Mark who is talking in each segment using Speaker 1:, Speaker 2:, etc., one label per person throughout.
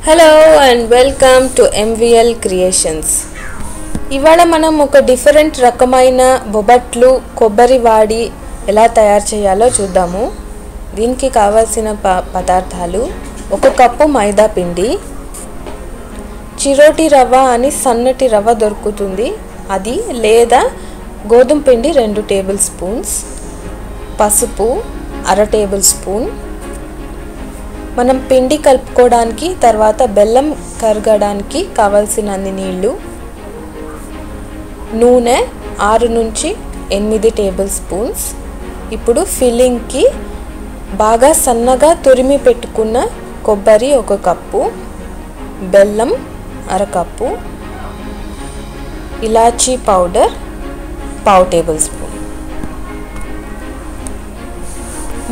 Speaker 1: Hello and welcome to MVL creations. ఇవాళ మనం ఒక డిఫరెంట్ రకమైన బొబ్బట్లు కొబ్బరి వాడి ఎలా తయారు చేయాలో చూద్దాము. దీనికి కావాల్సిన పదార్థాలు: 1 కప్పు మైదా పిండి, చిరోటి రవ్వ అని సన్నటి రవ్వ దొరుకుతుంది అది, లేదా గోధుమ పిండి 2 టేబుల్ స్పూన్స్, పసుపు 1/2 టేబుల్ స్పూన్, మనం పిండి కలుపుకోవడానికి తర్వాత బెల్లం కరగడానికి కావాల్సినన్ని నీళ్ళు, నూనె 6 నుంచి 8 టేబుల్ స్పూన్స్. ఇప్పుడు ఫిల్లింగ్కి బాగా సన్నగా తురిమి పెట్టుకున్న కొబ్బరి 1 కప్పు, బెల్లం 1/2 కప్పు, ఇలాచీ పౌడర్ 1/2 టేబుల్ స్పూన్.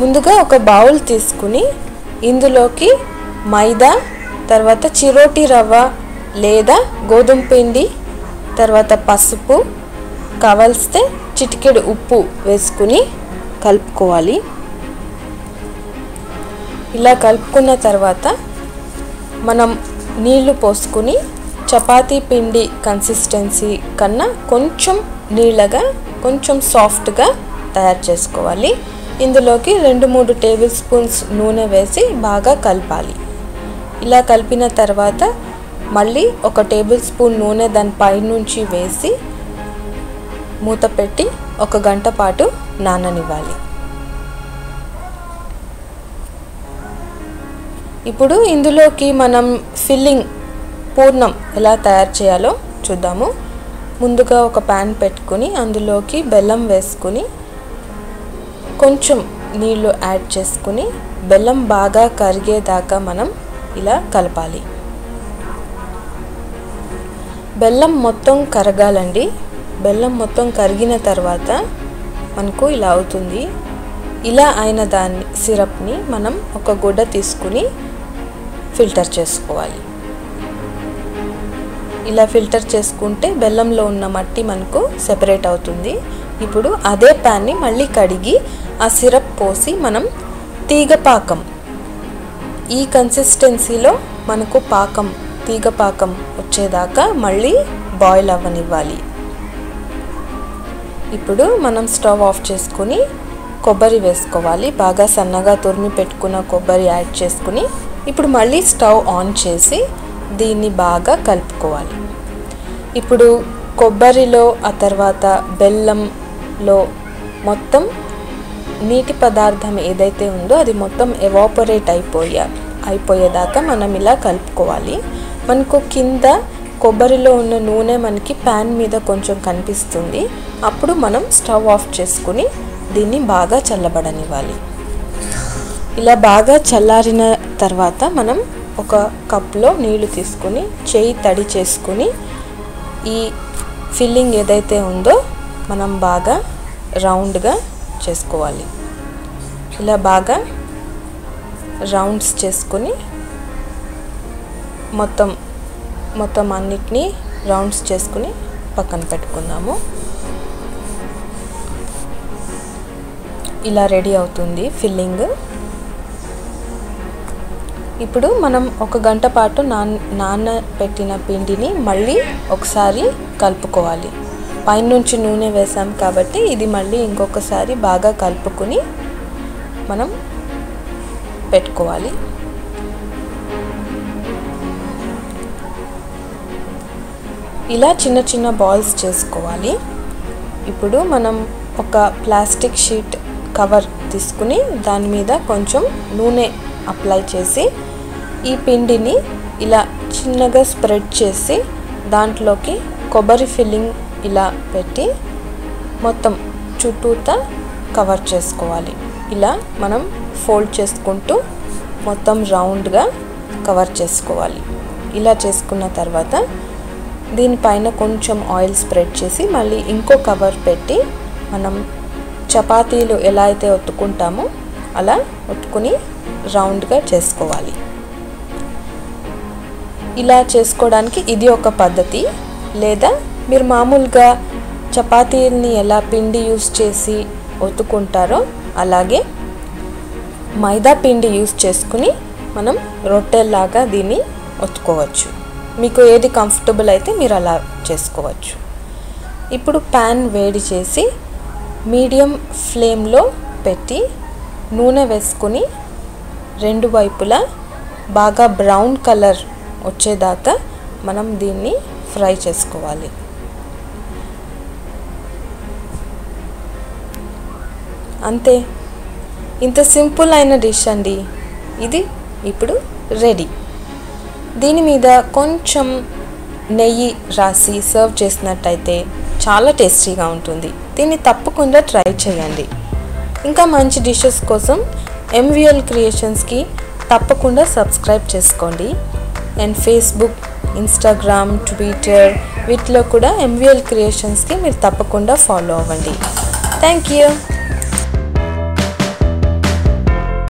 Speaker 1: ముందుగా ఒక బౌల్ తీసుకుని ఇందులోకి మైదా, తర్వాత చిరోటి రవ్వ లేదా గోధుమ పిండి, తర్వాత పసుపు, కావలిస్తే చిటికెడు ఉప్పు వేసుకుని కలుపుకోవాలి. ఇలా కలుపుకున్న తర్వాత మనం నీళ్లు పోసుకుని చపాతీ పిండి కన్సిస్టెన్సీ కన్నా కొంచెం నీళ్ళగా, కొంచెం సాఫ్ట్గా తయారు చేసుకోవాలి. ఇందులోకి 2-3 టేబుల్ స్పూన్స్ నూనె వేసి బాగా కలపాలి. ఇలా కలిపిన తర్వాత మళ్ళీ 1 టేబుల్ స్పూన్ నూనె దానిపై నుంచి వేసి మూత పెట్టి 1 గంట పాటు నాననివ్వాలి. ఇప్పుడు ఇందులోకి మనం ఫిల్లింగ్ పూర్ణం ఎలా తయారు చేయాలో చూద్దాము. ముందుగా ఒక ప్యాన్ పెట్టుకుని అందులోకి బెల్లం వేసుకుని కొంచెం నీళ్ళు యాడ్ చేసుకుని బెల్లం బాగా కరిగేదాకా మనం ఇలా కలపాలి. బెల్లం మొత్తం కరగాలండి. బెల్లం మొత్తం కరిగిన తర్వాత మనకు ఇలా అవుతుంది. ఇలా అయిన దాన్ని సిరప్ని మనం ఒక గుడ్డ తీసుకుని ఫిల్టర్ చేసుకోవాలి. ఇలా ఫిల్టర్ చేసుకుంటే బెల్లంలో ఉన్న మట్టి మనకు సెపరేట్ అవుతుంది. ఇప్పుడు అదే ప్యాన్ని మళ్ళీ కడిగి ఆ సిరప్ పోసి మనం తీగ పాకం, ఈ కన్సిస్టెన్సీలో మనకు పాకం, తీగ పాకం వచ్చేదాకా మళ్ళీ బాయిల్ అవ్వనివ్వాలి. ఇప్పుడు మనం స్టవ్ ఆఫ్ చేసుకుని కొబ్బరి వేసుకోవాలి. బాగా సన్నగా తురిమి పెట్టుకున్న కొబ్బరి యాడ్ చేసుకుని ఇప్పుడు మళ్ళీ స్టవ్ ఆన్ చేసి దీన్ని బాగా కలుపుకోవాలి. ఇప్పుడు కొబ్బరిలో ఆ తర్వాత బెల్లంలో మొత్తం నీటి పదార్థం ఏదైతే ఉందో అది మొత్తం ఎవాపరేట్ అయిపోయేదాకా మనం ఇలా కలుపుకోవాలి. మనకు కింద కొబ్బరిలో ఉన్న నూనె మనకి ప్యాన్ మీద కొంచెం కనిపిస్తుంది. అప్పుడు మనం స్టవ్ ఆఫ్ చేసుకుని దీన్ని బాగా చల్లబడనివ్వాలి. ఇలా బాగా చల్లారిన తర్వాత మనం ఒక కప్లో నీళ్లు తీసుకుని చేయి తడి చేసుకుని ఈ ఫిల్లింగ్ ఏదైతే ఉందో మనం బాగా రౌండ్గా చేసుకోవాలి. ఇలా బాగా రౌండ్స్ చేసుకుని మొత్తం అన్నిటినీ రౌండ్స్ చేసుకుని పక్కన పెట్టుకుందాము. ఇలా రెడీ అవుతుంది ఫిల్లింగ్. ఇప్పుడు మనం 1 గంట పాటు నానబెట్టిన పిండిని మళ్ళీ ఒకసారి కలుపుకోవాలి. పైనుంచి నూనె వేసాం కాబట్టి ఇది మళ్ళీ ఇంకొకసారి బాగా కలుపుకొని మనం పెట్టుకోవాలి. ఇలా చిన్న చిన్న బాల్స్ చేసుకోవాలి. ఇప్పుడు మనం ఒక ప్లాస్టిక్ షీట్ కవర్ తీసుకుని దాని మీద కొంచెం నూనె అప్లై చేసి ఈ పిండిని ఇలా చిన్నగా స్ప్రెడ్ చేసి దాంట్లోకి కొబ్బరి ఫిల్లింగ్ ఇలా పెట్టి మొత్తం చుట్టూతా కవర్ చేసుకోవాలి. ఇలా మనం ఫోల్డ్ చేసుకుంటూ మొత్తం రౌండ్గా కవర్ చేసుకోవాలి. ఇలా చేసుకున్న తర్వాత దీనిపైన కొంచెం ఆయిల్ స్ప్రెడ్ చేసి మళ్ళీ ఇంకో కవర్ పెట్టి మనం చపాతీలు ఎలా అయితే ఒత్తుకుంటామో అలా ఒత్తుకుని రౌండ్గా చేసుకోవాలి. ఇలా చేసుకోవడానికి ఇది ఒక పద్ధతి. లేదా మీరు మామూలుగా చపాతీల్ని ఎలా పిండి యూస్ చేసి ఒత్తుకుంటారో అలాగే మైదా పిండి యూస్ చేసుకుని మనం రొట్టెల్లాగా దీన్ని ఒత్తుకోవచ్చు. మీకు ఏది కంఫర్టబుల్ అయితే మీరు అలా చేసుకోవచ్చు. ఇప్పుడు ప్యాన్ వేడి చేసి మీడియం ఫ్లేమ్లో పెట్టి నూనె వేసుకుని రెండు వైపులా బాగా బ్రౌన్ కలర్ వచ్చేదాకా మనం దీన్ని ఫ్రై చేసుకోవాలి. అంతే, ఇంత సింపుల్ అయిన డిష్ అండి ఇది. ఇప్పుడు రెడీ. దీని మీద కొంచెం నెయ్యి రాసి సర్వ్ చేసినట్టయితే చాలా టేస్టీగా ఉంటుంది. దీన్ని తప్పకుండా ట్రై చేయండి. ఇంకా మంచి డిషెస్ కోసం ఎంవిఎల్ క్రియేషన్స్కి తప్పకుండా సబ్స్క్రైబ్ చేసుకోండి. అండ్ ఫేస్బుక్, ఇన్స్టాగ్రామ్, ట్విట్టర్ వీటిలో కూడా ఎంవిఎల్ క్రియేషన్స్కి మీరు తప్పకుండా ఫాలో అవ్వండి. Thank you.